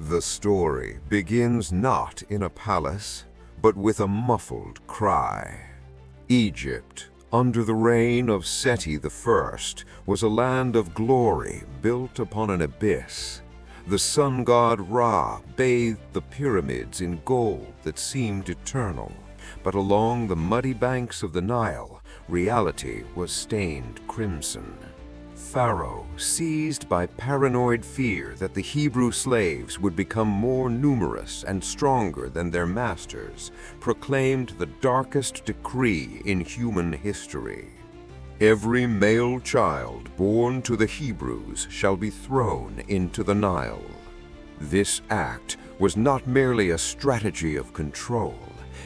The story begins not in a palace, but with a muffled cry. Egypt, under the reign of Seti I, was a land of glory built upon an abyss. The sun god Ra bathed the pyramids in gold that seemed eternal, but along the muddy banks of the Nile, reality was stained crimson. Pharaoh, seized by paranoid fear that the Hebrew slaves would become more numerous and stronger than their masters, proclaimed the darkest decree in human history. Every male child born to the Hebrews shall be thrown into the Nile. This act was not merely a strategy of control,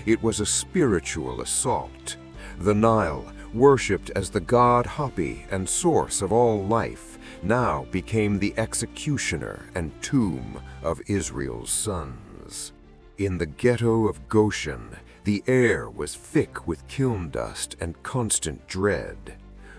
it was a spiritual assault. The Nile, worshipped as the god Hapi and source of all life, now became the executioner and tomb of Israel's sons. In the ghetto of Goshen, the air was thick with kiln dust and constant dread.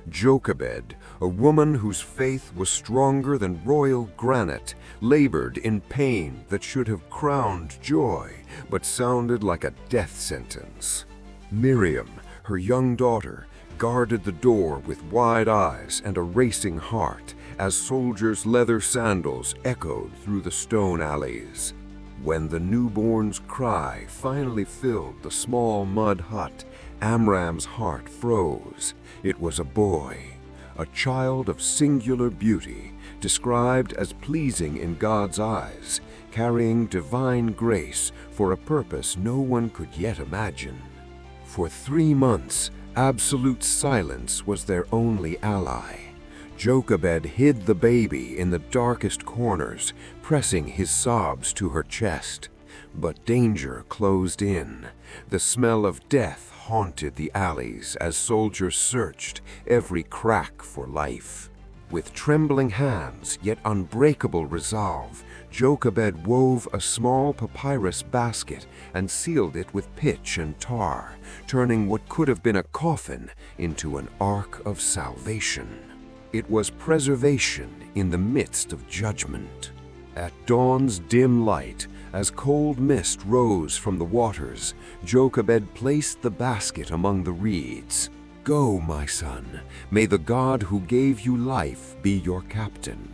Jochebed, a woman whose faith was stronger than royal granite, labored in pain that should have crowned joy, but sounded like a death sentence. Miriam, her young daughter, guarded the door with wide eyes and a racing heart as soldiers' leather sandals echoed through the stone alleys. When the newborn's cry finally filled the small mud hut, Amram's heart froze. It was a boy, a child of singular beauty, described as pleasing in God's eyes, carrying divine grace for a purpose no one could yet imagine. For 3 months, absolute silence was their only ally. Jochebed hid the baby in the darkest corners, pressing his sobs to her chest. But danger closed in. The smell of death haunted the alleys as soldiers searched every crack for life. With trembling hands, yet unbreakable resolve, Jochebed wove a small papyrus basket and sealed it with pitch and tar, turning what could have been a coffin into an ark of salvation. It was preservation in the midst of judgment. At dawn's dim light, as cold mist rose from the waters, Jochebed placed the basket among the reeds. "Go, my son, may the God who gave you life be your captain."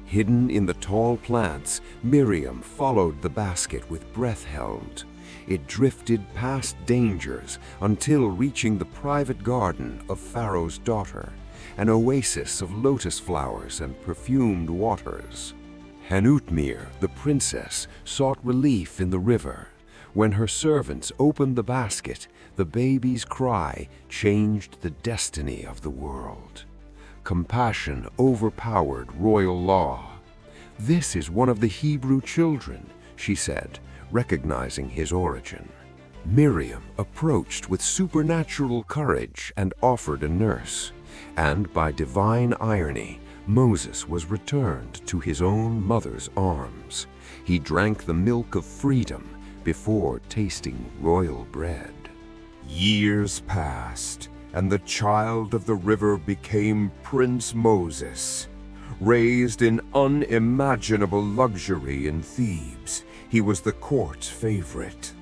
Hidden in the tall plants, Miriam followed the basket with breath held. It drifted past dangers until reaching the private garden of Pharaoh's daughter, an oasis of lotus flowers and perfumed waters. Hanutmir, the princess, sought relief in the river. When her servants opened the basket, the baby's cry changed the destiny of the world. Compassion overpowered royal law. "This is one of the Hebrew children," she said, recognizing his origin. Miriam approached with supernatural courage and offered a nurse. And by divine irony, Moses was returned to his own mother's arms. He drank the milk of freedom before tasting royal bread. Years passed, and the child of the river became Prince Moses. Raised in unimaginable luxury in Thebes, he was the court's favorite.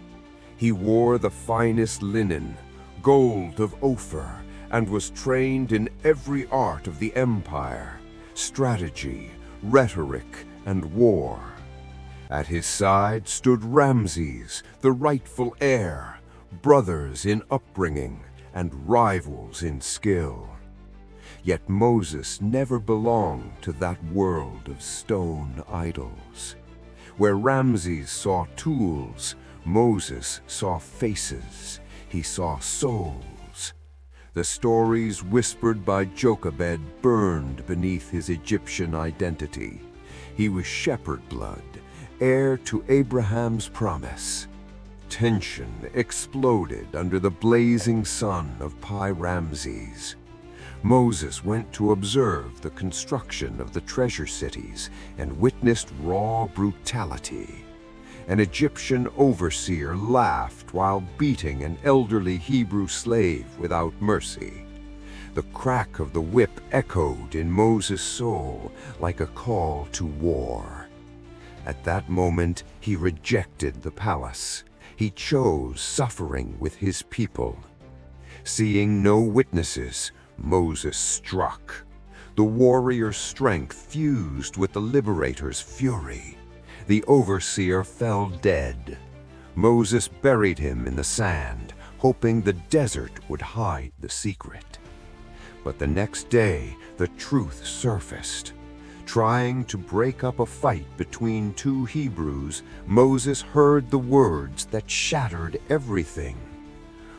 He wore the finest linen, gold of Ophir, and was trained in every art of the empire: strategy, rhetoric, and war. At his side stood Ramses, the rightful heir, brothers in upbringing and rivals in skill. Yet Moses never belonged to that world of stone idols. Where Ramses saw tools, Moses saw faces. He saw souls. The stories whispered by Jochebed burned beneath his Egyptian identity. He was shepherd blood, heir to Abraham's promise. Tension exploded under the blazing sun of Pi-Ramses. Moses went to observe the construction of the treasure cities and witnessed raw brutality. An Egyptian overseer laughed while beating an elderly Hebrew slave without mercy. The crack of the whip echoed in Moses' soul like a call to war. At that moment, he rejected the palace. He chose suffering with his people. Seeing no witnesses, Moses struck. The warrior's strength fused with the liberator's fury. The overseer fell dead. Moses buried him in the sand, hoping the desert would hide the secret. But the next day, the truth surfaced. Trying to break up a fight between two Hebrews, Moses heard the words that shattered everything.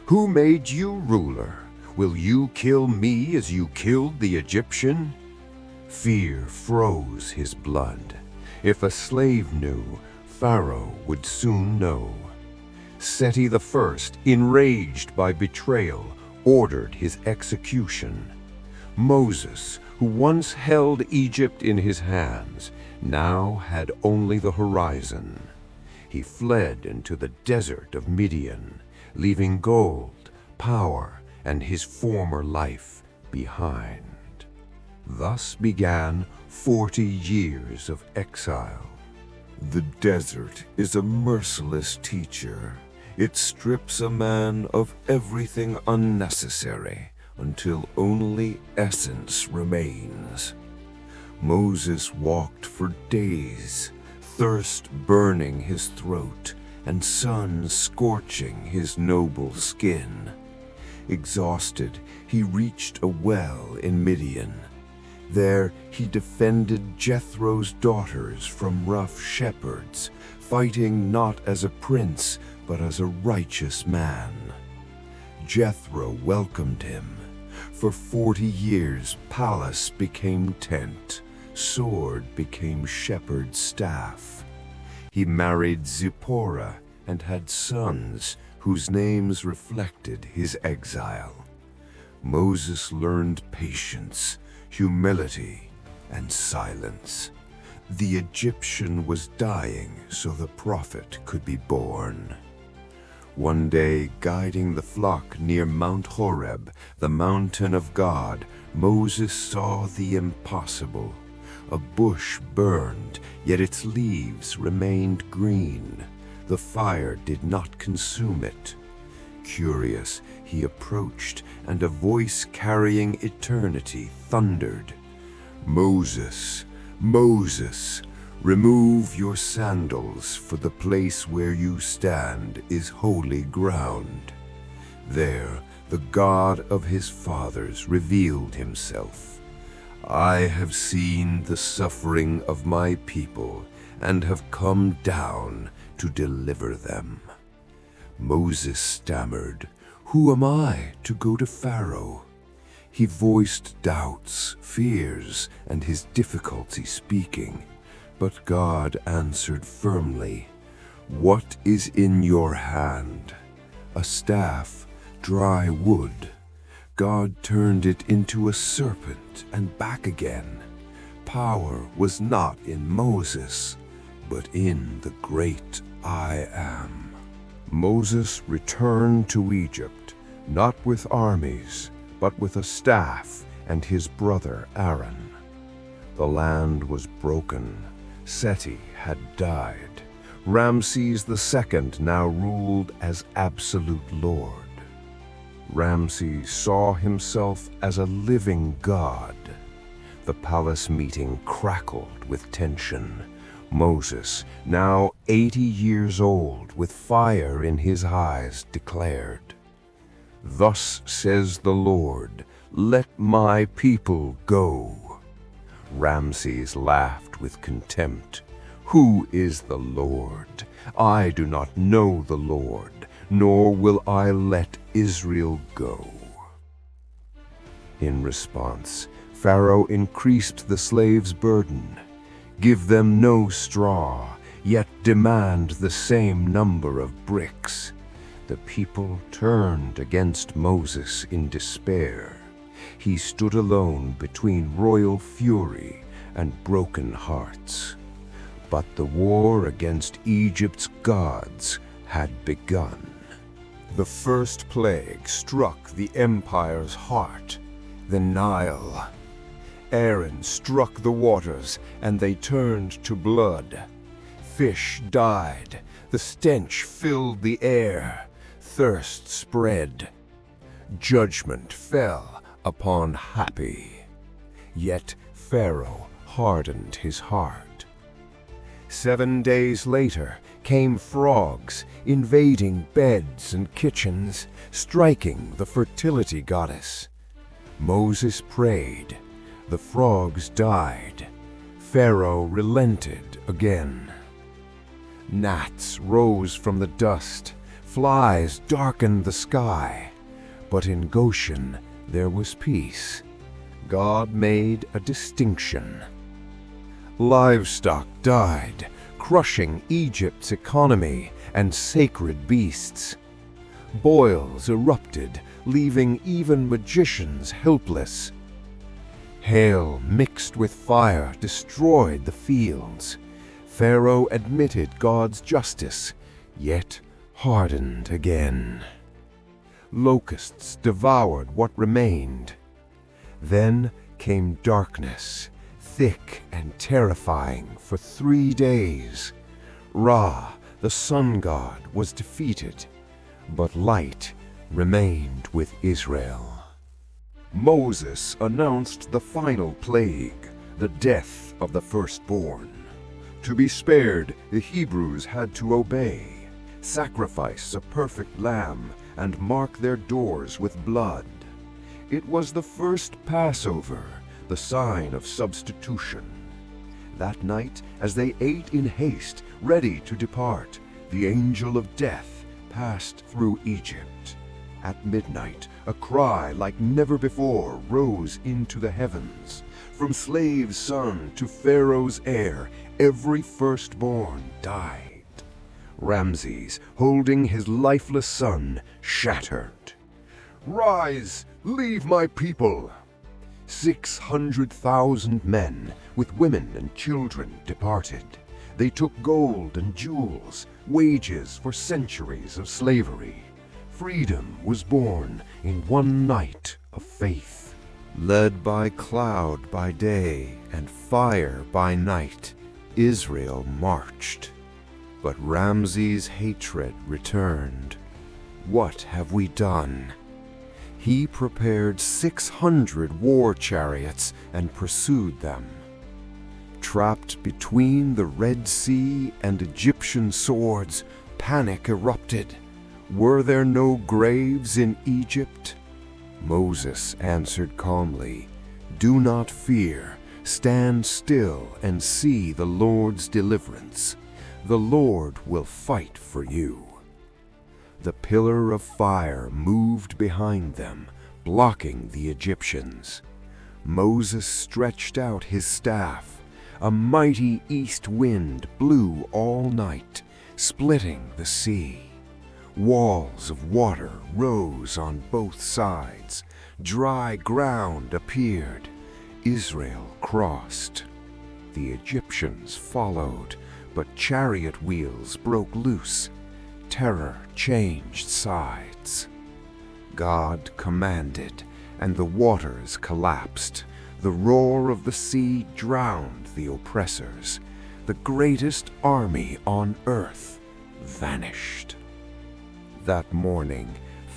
"Who made you ruler? Will you kill me as you killed the Egyptian?" Fear froze his blood. If a slave knew, Pharaoh would soon know. Seti I, enraged by betrayal, ordered his execution. Moses, who once held Egypt in his hands, now had only the horizon. He fled into the desert of Midian, leaving gold, power, and his former life behind. Thus began 40 years of exile. The desert is a merciless teacher. It strips a man of everything unnecessary until only essence remains. Moses walked for days, thirst burning his throat and sun scorching his noble skin. Exhausted, he reached a well in Midian. There he defended Jethro's daughters from rough shepherds, fighting not as a prince, but as a righteous man. Jethro welcomed him. For 40 years, palace became tent, sword became shepherd's staff. He married Zipporah and had sons whose names reflected his exile. Moses learned patience, humility, and silence. The Egyptian was dying so the prophet could be born. One day, guiding the flock near Mount Horeb, the mountain of God, Moses saw the impossible. A bush burned, yet its leaves remained green. The fire did not consume it. Curious, he approached, and a voice carrying eternity thundered, "Moses, Moses, remove your sandals, for the place where you stand is holy ground." There, the God of his fathers revealed himself. "I have seen the suffering of my people and have come down to deliver them." Moses stammered, "Who am I to go to Pharaoh?" He voiced doubts, fears, and his difficulty speaking. But God answered firmly, "What is in your hand?" A staff, dry wood. God turned it into a serpent and back again. Power was not in Moses, but in the great I Am. Moses returned to Egypt, not with armies, but with a staff and his brother Aaron. The land was broken. Seti had died. Ramses II now ruled as absolute lord. Ramses saw himself as a living god. The palace meeting crackled with tension. Moses, now 80 years old, with fire in his eyes, declared, "Thus says the Lord, let my people go." Ramses laughed with contempt. "Who is the Lord? I do not know the Lord, nor will I let Israel go." In response, Pharaoh increased the slaves' burden. "Give them no straw, yet demand the same number of bricks." The people turned against Moses in despair. He stood alone between royal fury and broken hearts. But the war against Egypt's gods had begun. The first plague struck the empire's heart, the Nile. Aaron struck the waters, and they turned to blood. Fish died, the stench filled the air, thirst spread. Judgment fell upon Happy. Yet Pharaoh hardened his heart. 7 days later came frogs, invading beds and kitchens, striking the fertility goddess. Moses prayed. The frogs died. Pharaoh relented again. Gnats rose from the dust. Flies darkened the sky. But in Goshen there was peace. God made a distinction. Livestock died, crushing Egypt's economy and sacred beasts. Boils erupted, leaving even magicians helpless. Hail mixed with fire destroyed the fields. Pharaoh admitted God's justice, yet hardened again. Locusts devoured what remained. Then came darkness, thick and terrifying for 3 days. Ra, the sun god, was defeated, but light remained with Israel. Moses announced the final plague, the death of the firstborn. To be spared, the Hebrews had to obey, sacrifice a perfect lamb, and mark their doors with blood. It was the first Passover, the sign of substitution. That night, as they ate in haste, ready to depart, the angel of death passed through Egypt. At midnight, a cry like never before rose into the heavens. From slave's son to Pharaoh's heir, every firstborn died. Ramses, holding his lifeless son, shattered. "Rise, leave my people!" 600,000 men, with women and children, departed. They took gold and jewels, wages for centuries of slavery. Freedom was born in one night of faith. Led by cloud by day and fire by night, Israel marched. But Ramses' hatred returned. What have we done? He prepared 600 war chariots and pursued them. Trapped between the Red Sea and Egyptian swords, panic erupted. Were there no graves in Egypt? Moses answered calmly, "Do not fear. Stand still and see the Lord's deliverance. The Lord will fight for you." The pillar of fire moved behind them, blocking the Egyptians. Moses stretched out his staff. A mighty east wind blew all night, splitting the sea. Walls of water rose on both sides. Dry ground appeared. Israel crossed. The Egyptians followed, but chariot wheels broke loose. Terror changed sides. God commanded, and the waters collapsed. The roar of the sea drowned the oppressors. The greatest army on earth vanished. That morning,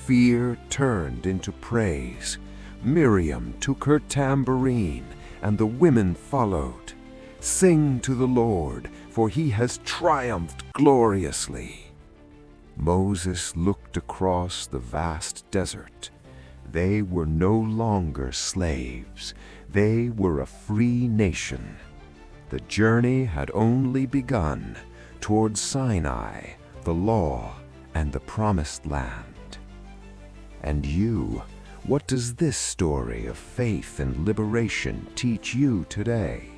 fear turned into praise. Miriam took her tambourine, and the women followed. "Sing to the Lord, for he has triumphed gloriously." Moses looked across the vast desert. They were no longer slaves. They were a free nation. The journey had only begun toward Sinai, the law, and the promised land. And you, what does this story of faith and liberation teach you today?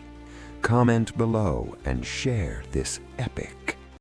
Comment below and share this epic